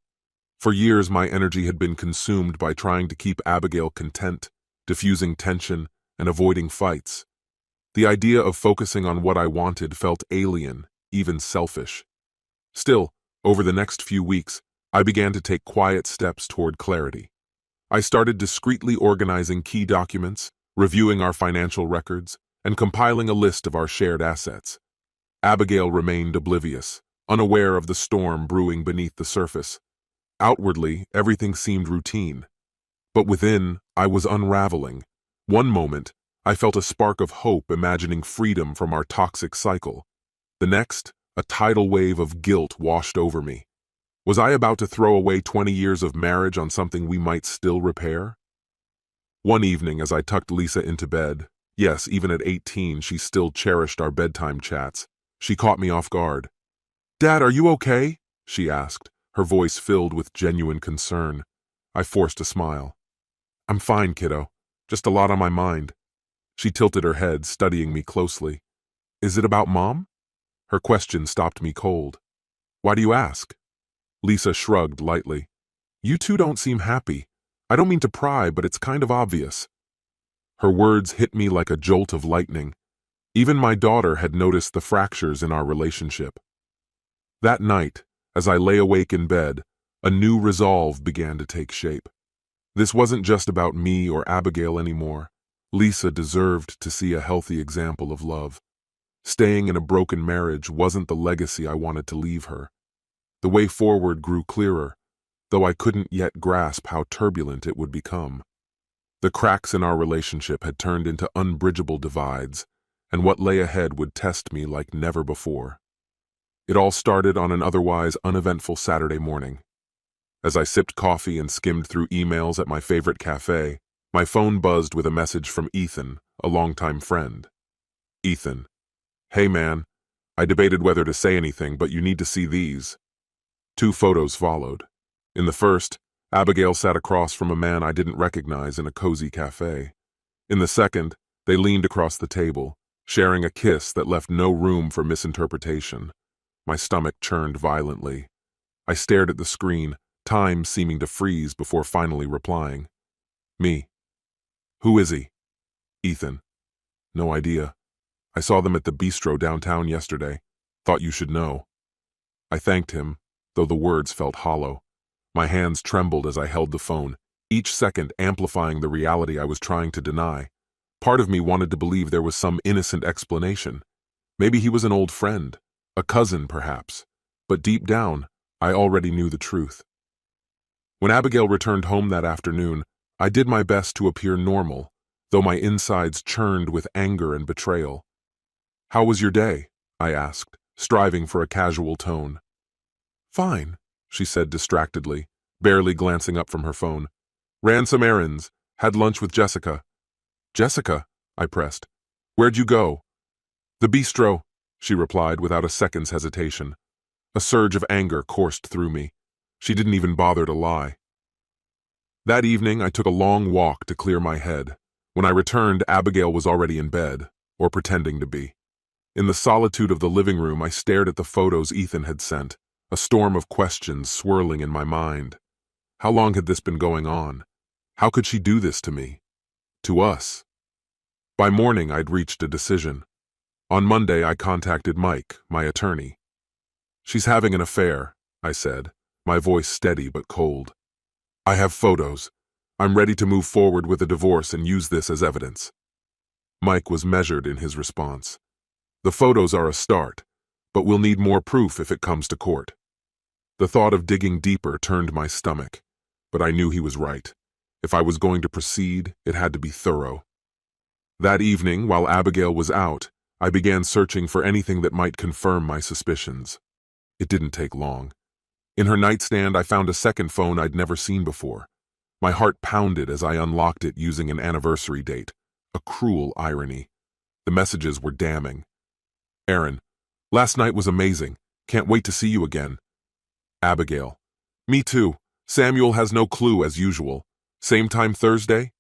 For years, my energy had been consumed by trying to keep Abigail content, diffusing tension, and avoiding fights. The idea of focusing on what I wanted felt alien, even selfish. Still, over the next few weeks, I began to take quiet steps toward clarity. I started discreetly organizing key documents, reviewing our financial records, and compiling a list of our shared assets. Abigail remained oblivious, unaware of the storm brewing beneath the surface. Outwardly, everything seemed routine. But within, I was unraveling. One moment, I felt a spark of hope imagining freedom from our toxic cycle. The next, a tidal wave of guilt washed over me. Was I about to throw away 20 years of marriage on something we might still repair? One evening, as I tucked Lisa into bed, yes, even at 18, she still cherished our bedtime chats, she caught me off guard. "Dad, are you okay?" she asked, her voice filled with genuine concern. I forced a smile. "I'm fine, kiddo. Just a lot on my mind." She tilted her head, studying me closely. "Is it about Mom?" Her question stopped me cold. "Why do you ask?" Lisa shrugged lightly. "You two don't seem happy. I don't mean to pry, but it's kind of obvious." Her words hit me like a jolt of lightning. Even my daughter had noticed the fractures in our relationship. That night, as I lay awake in bed, a new resolve began to take shape. This wasn't just about me or Abigail anymore. Lisa deserved to see a healthy example of love. Staying in a broken marriage wasn't the legacy I wanted to leave her. The way forward grew clearer, though I couldn't yet grasp how turbulent it would become. The cracks in our relationship had turned into unbridgeable divides, and what lay ahead would test me like never before. It all started on an otherwise uneventful Saturday morning. As I sipped coffee and skimmed through emails at my favorite cafe, my phone buzzed with a message from Ethan, a longtime friend. "Ethan, hey man, I debated whether to say anything, but you need to see these." 2 photos followed. In the first, Abigail sat across from a man I didn't recognize in a cozy cafe. In the second, they leaned across the table, sharing a kiss that left no room for misinterpretation. My stomach churned violently. I stared at the screen, time seeming to freeze before finally replying. "Me. Who is he?" "Ethan. No idea. I saw them at the bistro downtown yesterday. Thought you should know." I thanked him, though the words felt hollow. My hands trembled as I held the phone, each second amplifying the reality I was trying to deny. Part of me wanted to believe there was some innocent explanation. Maybe he was an old friend, a cousin perhaps. But deep down, I already knew the truth. When Abigail returned home that afternoon, I did my best to appear normal, though my insides churned with anger and betrayal. "How was your day?" I asked, striving for a casual tone. "Fine," she said distractedly, barely glancing up from her phone. "Ran some errands, had lunch with Jessica." "Jessica?" I pressed. "Where'd you go?" "The bistro," she replied without a second's hesitation. A surge of anger coursed through me. She didn't even bother to lie. That evening, I took a long walk to clear my head. When I returned, Abigail was already in bed, or pretending to be. In the solitude of the living room, I stared at the photos Ethan had sent, a storm of questions swirling in my mind. How long had this been going on? How could she do this to me? To us? By morning, I'd reached a decision. On Monday, I contacted Mike, my attorney. "She's having an affair," I said, my voice steady but cold. "I have photos. I'm ready to move forward with a divorce and use this as evidence." Mike was measured in his response. "The photos are a start, but we'll need more proof if it comes to court." The thought of digging deeper turned my stomach, but I knew he was right. If I was going to proceed, it had to be thorough. That evening, while Abigail was out, I began searching for anything that might confirm my suspicions. It didn't take long. In her nightstand, I found a second phone I'd never seen before. My heart pounded as I unlocked it using an anniversary date. A cruel irony. The messages were damning. "Aaron, last night was amazing. Can't wait to see you again." Abigail, "Me too. Samuel has no clue as usual. Same time Thursday?"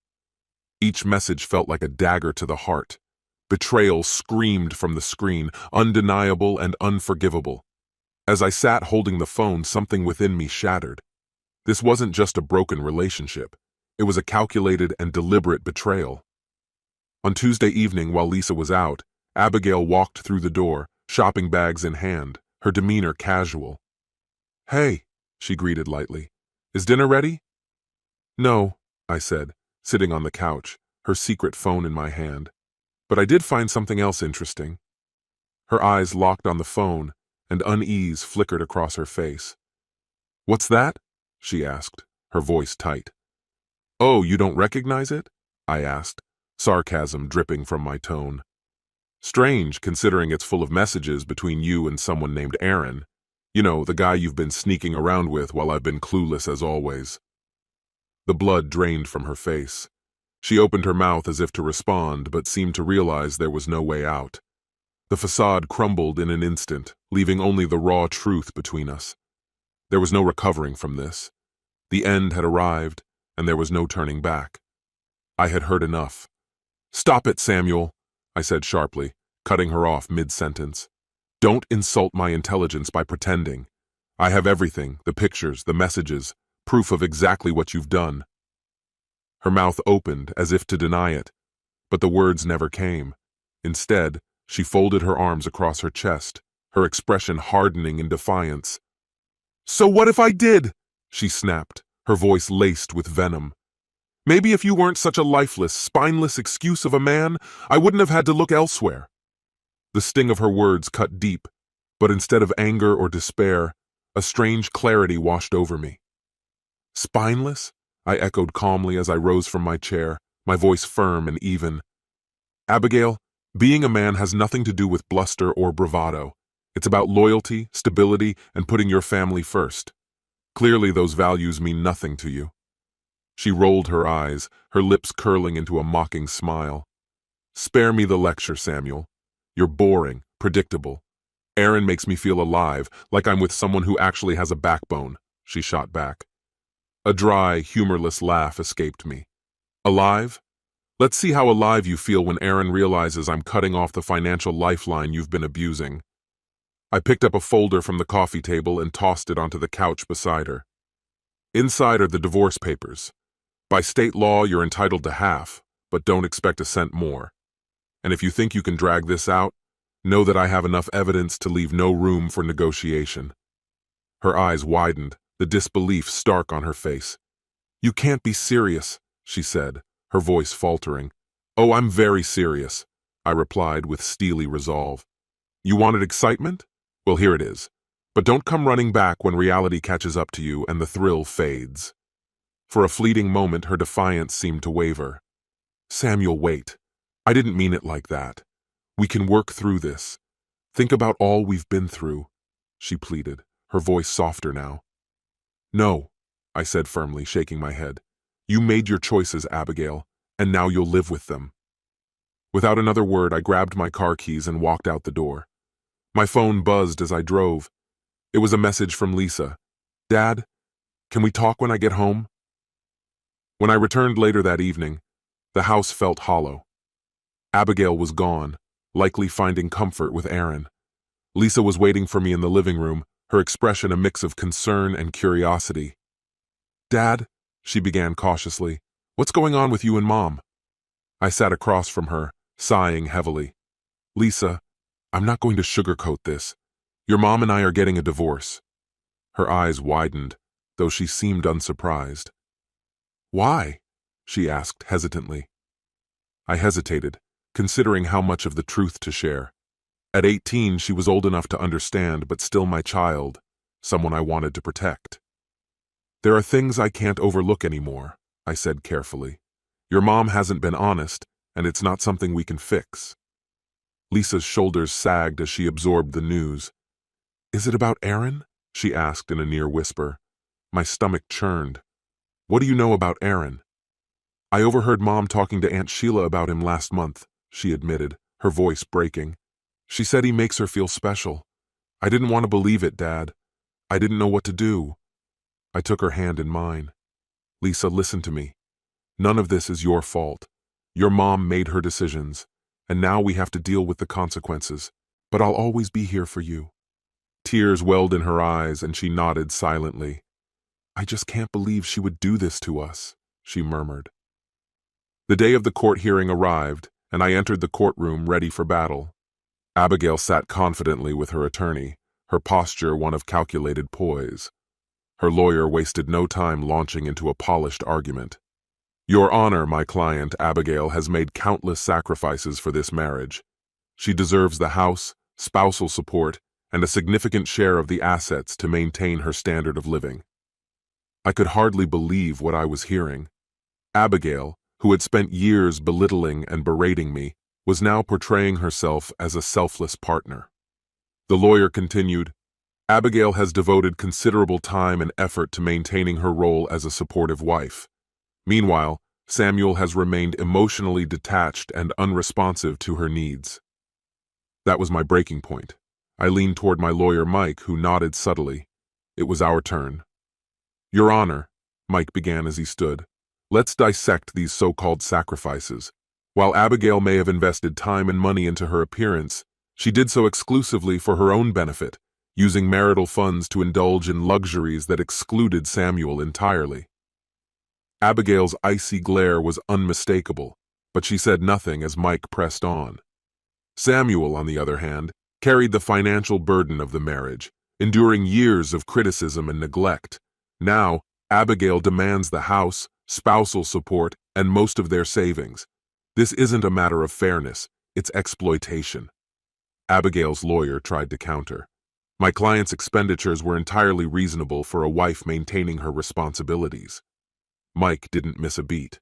Each message felt like a dagger to the heart. Betrayal screamed from the screen, undeniable and unforgivable. As I sat holding the phone, something within me shattered. This wasn't just a broken relationship. It was a calculated and deliberate betrayal. On Tuesday evening, while Lisa was out, Abigail walked through the door, shopping bags in hand, her demeanor casual. "Hey," she greeted lightly. "Is dinner ready?" "No," I said, sitting on the couch, her secret phone in my hand. "But I did find something else interesting." Her eyes locked on the phone, and unease flickered across her face. "What's that?" she asked, her voice tight. "Oh, you don't recognize it?" I asked, sarcasm dripping from my tone. "Strange, considering it's full of messages between you and someone named Aaron. You know, the guy you've been sneaking around with while I've been clueless as always." The blood drained from her face. She opened her mouth as if to respond, but seemed to realize there was no way out. The facade crumbled in an instant, leaving only the raw truth between us. There was no recovering from this. The end had arrived, and there was no turning back. I had heard enough. "Stop it, Samuel," I said sharply, cutting her off mid-sentence. "Don't insult my intelligence by pretending. I have everything, the pictures, the messages, proof of exactly what you've done." Her mouth opened as if to deny it, but the words never came. Instead, she folded her arms across her chest, her expression hardening in defiance. "So what if I did?" she snapped, her voice laced with venom. "Maybe if you weren't such a lifeless, spineless excuse of a man, I wouldn't have had to look elsewhere." The sting of her words cut deep, but instead of anger or despair, a strange clarity washed over me. "Spineless?" I echoed calmly as I rose from my chair, my voice firm and even. "Abigail, being a man has nothing to do with bluster or bravado. It's about loyalty, stability, and putting your family first. Clearly those values mean nothing to you." She rolled her eyes, her lips curling into a mocking smile. "Spare me the lecture, Samuel. You're boring, predictable. Aaron makes me feel alive, like I'm with someone who actually has a backbone," she shot back. A dry, humorless laugh escaped me. "Alive? Let's see how alive you feel when Aaron realizes I'm cutting off the financial lifeline you've been abusing." I picked up a folder from the coffee table and tossed it onto the couch beside her. "Inside are the divorce papers. By state law, you're entitled to half, but don't expect a cent more. And if you think you can drag this out, know that I have enough evidence to leave no room for negotiation." Her eyes widened, the disbelief stark on her face. "You can't be serious," she said, her voice faltering. "Oh, I'm very serious," I replied with steely resolve. "You wanted excitement? Well, here it is. But don't come running back when reality catches up to you and the thrill fades." For a fleeting moment, her defiance seemed to waver. "Samuel, wait. I didn't mean it like that. We can work through this. Think about all we've been through," she pleaded, her voice softer now. "No," I said firmly, shaking my head. "You made your choices, Abigail, and now you'll live with them." Without another word, I grabbed my car keys and walked out the door. My phone buzzed as I drove. It was a message from Lisa. "Dad, can we talk when I get home?" When I returned later that evening, the house felt hollow. Abigail was gone, likely finding comfort with Aaron. Lisa was waiting for me in the living room, her expression a mix of concern and curiosity. "Dad," she began cautiously, "what's going on with you and Mom?" I sat across from her, sighing heavily. "Lisa, I'm not going to sugarcoat this. Your mom and I are getting a divorce." Her eyes widened, though she seemed unsurprised. "Why?" she asked hesitantly. I hesitated, considering how much of the truth to share. At 18, she was old enough to understand, but still my child, someone I wanted to protect. "There are things I can't overlook anymore," I said carefully. "Your mom hasn't been honest, and it's not something we can fix." Lisa's shoulders sagged as she absorbed the news. "Is it about Aaron?" she asked in a near whisper. My stomach churned. "What do you know about Aaron?" "I overheard Mom talking to Aunt Sheila about him last month," she admitted, her voice breaking. "She said he makes her feel special. I didn't want to believe it, Dad. I didn't know what to do." I took her hand in mine. "Lisa, listen to me. None of this is your fault. Your mom made her decisions, and now we have to deal with the consequences. But I'll always be here for you." Tears welled in her eyes, and she nodded silently. "I just can't believe she would do this to us," she murmured. The day of the court hearing arrived, and I entered the courtroom ready for battle. Abigail sat confidently with her attorney, her posture one of calculated poise. Her lawyer wasted no time launching into a polished argument. "Your Honor, my client, Abigail, has made countless sacrifices for this marriage. She deserves the house, spousal support, and a significant share of the assets to maintain her standard of living." I could hardly believe what I was hearing. Abigail, who had spent years belittling and berating me, was now portraying herself as a selfless partner. The lawyer continued, "Abigail has devoted considerable time and effort to maintaining her role as a supportive wife. Meanwhile, Samuel has remained emotionally detached and unresponsive to her needs." That was my breaking point. I leaned toward my lawyer, Mike, who nodded subtly. It was our turn. "Your Honor," Mike began as he stood, "let's dissect these so-called sacrifices. While Abigail may have invested time and money into her appearance, she did so exclusively for her own benefit, using marital funds to indulge in luxuries that excluded Samuel entirely." Abigail's icy glare was unmistakable, but she said nothing as Mike pressed on. Samuel, on the other hand, carried the financial burden of the marriage, enduring years of criticism and neglect. Now, Abigail demands the house, spousal support, and most of their savings. This isn't a matter of fairness, it's exploitation. Abigail's lawyer tried to counter. My client's expenditures were entirely reasonable for a wife maintaining her responsibilities. Mike didn't miss a beat.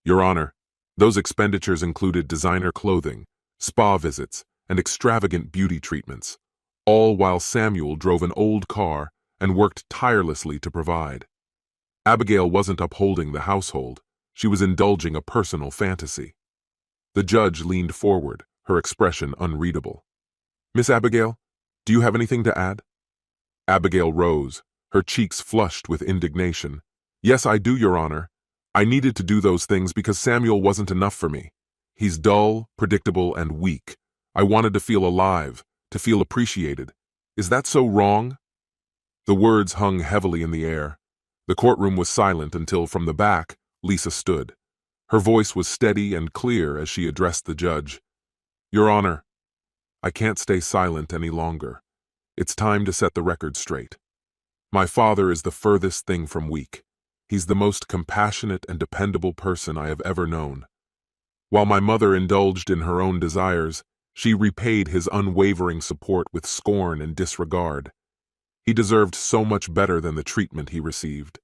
"Your Honor, those expenditures included designer clothing, spa visits, and extravagant beauty treatments, all while Samuel drove an old car and worked tirelessly to provide. Abigail wasn't upholding the household, she was indulging a personal fantasy." The judge leaned forward, her expression unreadable. "Miss Abigail, do you have anything to add?" Abigail rose, her cheeks flushed with indignation. "Yes, I do, Your Honor. I needed to do those things because Samuel wasn't enough for me. He's dull, predictable, and weak. I wanted to feel alive, to feel appreciated. Is that so wrong?" The words hung heavily in the air. The courtroom was silent until, from the back, Lisa stood. Her voice was steady and clear as she addressed the judge. "Your Honor, I can't stay silent any longer. It's time to set the record straight. My father is the furthest thing from weak. He's the most compassionate and dependable person I have ever known. While my mother indulged in her own desires, she repaid his unwavering support with scorn and disregard. He deserved so much better than the treatment he received."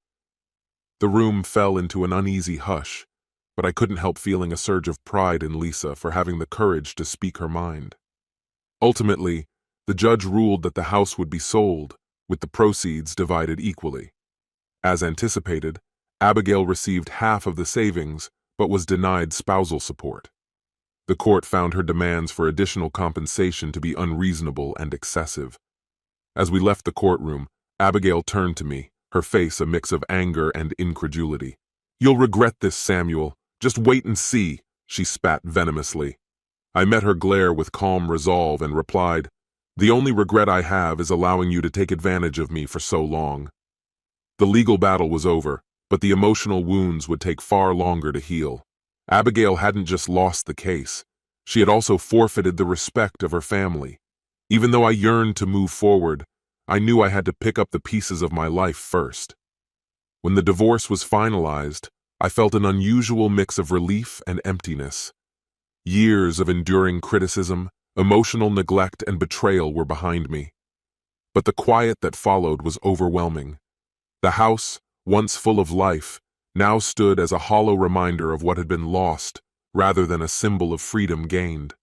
The room fell into an uneasy hush, but I couldn't help feeling a surge of pride in Lisa for having the courage to speak her mind. Ultimately, the judge ruled that the house would be sold, with the proceeds divided equally. As anticipated, Abigail received half of the savings, but was denied spousal support. The court found her demands for additional compensation to be unreasonable and excessive. As we left the courtroom, Abigail turned to me, her face a mix of anger and incredulity. "You'll regret this, Samuel. Just wait and see," she spat venomously. I met her glare with calm resolve and replied, "The only regret I have is allowing you to take advantage of me for so long." The legal battle was over, but the emotional wounds would take far longer to heal. Abigail hadn't just lost the case. She had also forfeited the respect of her family. Even though I yearned to move forward, I knew I had to pick up the pieces of my life first. When the divorce was finalized, I felt an unusual mix of relief and emptiness. Years of enduring criticism, emotional neglect, and betrayal were behind me. But the quiet that followed was overwhelming. The house, once full of life, now stood as a hollow reminder of what had been lost, rather than a symbol of freedom gained.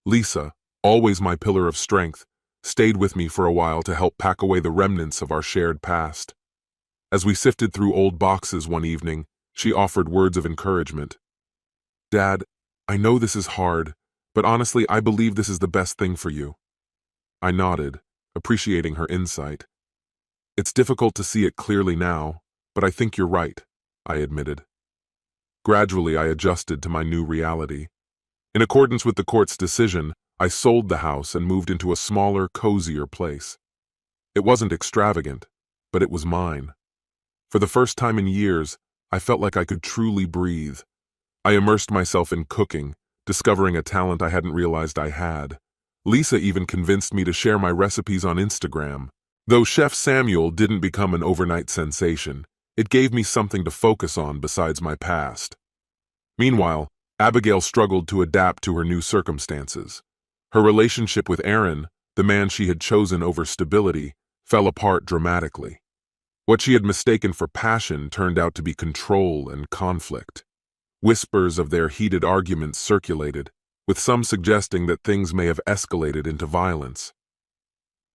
Lisa, always my pillar of strength, stayed with me for a while to help pack away the remnants of our shared past. As we sifted through old boxes one evening, she offered words of encouragement. "Dad, I know this is hard, but honestly, I believe this is the best thing for you." I nodded, appreciating her insight. "It's difficult to see it clearly now, but I think you're right," I admitted. Gradually, I adjusted to my new reality. In accordance with the court's decision, I sold the house and moved into a smaller, cozier place. It wasn't extravagant, but it was mine. For the first time in years, I felt like I could truly breathe. I immersed myself in cooking, discovering a talent I hadn't realized I had. Lisa even convinced me to share my recipes on Instagram. Though Chef Samuel didn't become an overnight sensation, it gave me something to focus on besides my past. Meanwhile, Abigail struggled to adapt to her new circumstances. Her relationship with Aaron, the man she had chosen over stability, fell apart dramatically. What she had mistaken for passion turned out to be control and conflict. Whispers of their heated arguments circulated, with some suggesting that things may have escalated into violence.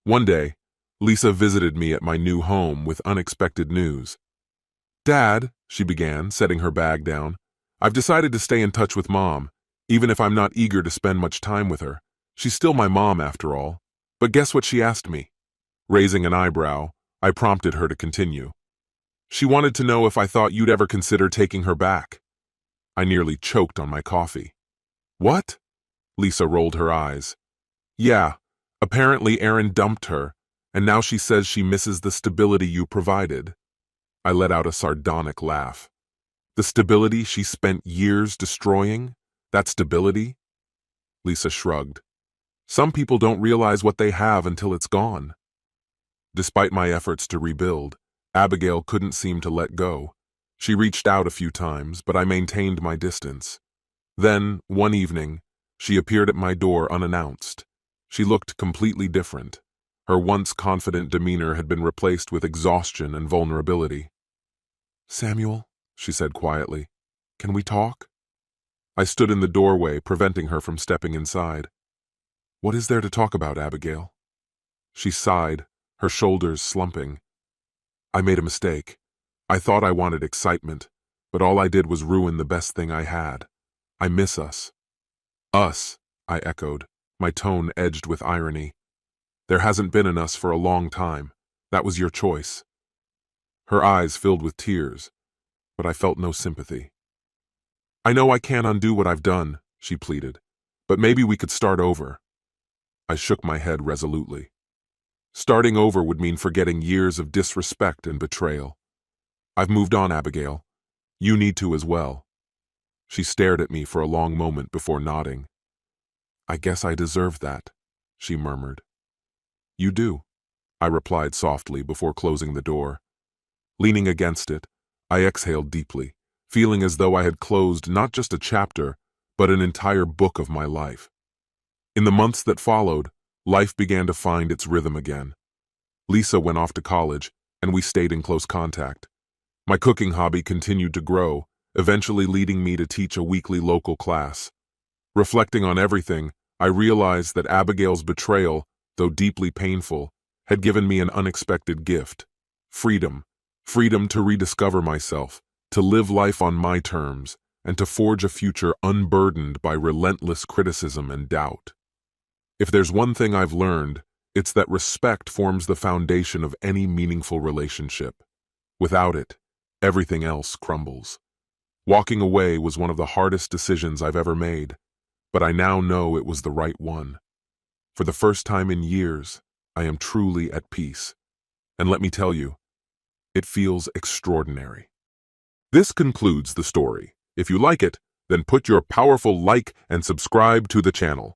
One day, Lisa visited me at my new home with unexpected news. "Dad," she began, setting her bag down, "I've decided to stay in touch with Mom, even if I'm not eager to spend much time with her. She's still my mom, after all. But guess what she asked me?" Raising an eyebrow, I prompted her to continue. "She wanted to know if I thought you'd ever consider taking her back." I nearly choked on my coffee. "What?" Lisa rolled her eyes. "Yeah, apparently Aaron dumped her, and now she says she misses the stability you provided." I let out a sardonic laugh. "The stability she spent years destroying? That stability?" Lisa shrugged. "Some people don't realize what they have until it's gone." Despite my efforts to rebuild, Abigail couldn't seem to let go. She reached out a few times, but I maintained my distance. Then, one evening, she appeared at my door unannounced. She looked completely different. Her once confident demeanor had been replaced with exhaustion and vulnerability. "Samuel," she said quietly, "can we talk?" I stood in the doorway, preventing her from stepping inside. "What is there to talk about, Abigail?" She sighed, her shoulders slumping. "I made a mistake. I thought I wanted excitement, but all I did was ruin the best thing I had. I miss us." "Us," I echoed, my tone edged with irony. "There hasn't been an us for a long time. That was your choice." Her eyes filled with tears, but I felt no sympathy. "I know I can't undo what I've done," she pleaded, "but maybe we could start over." I shook my head resolutely. Starting over would mean forgetting years of disrespect and betrayal. "I've moved on, Abigail. You need to as well." She stared at me for a long moment before nodding. "I guess I deserve that," she murmured. "You do," I replied softly before closing the door. Leaning against it, I exhaled deeply, feeling as though I had closed not just a chapter, but an entire book of my life. In the months that followed, life began to find its rhythm again. Lisa went off to college, and we stayed in close contact. My cooking hobby continued to grow, eventually leading me to teach a weekly local class. Reflecting on everything, I realized that Abigail's betrayal, though deeply painful, had given me an unexpected gift: freedom. Freedom to rediscover myself, to live life on my terms, and to forge a future unburdened by relentless criticism and doubt. If there's one thing I've learned, it's that respect forms the foundation of any meaningful relationship. Without it, everything else crumbles. Walking away was one of the hardest decisions I've ever made, but I now know it was the right one. For the first time in years, I am truly at peace. And let me tell you, it feels extraordinary. This concludes the story. If you like it, then put your powerful like and subscribe to the channel.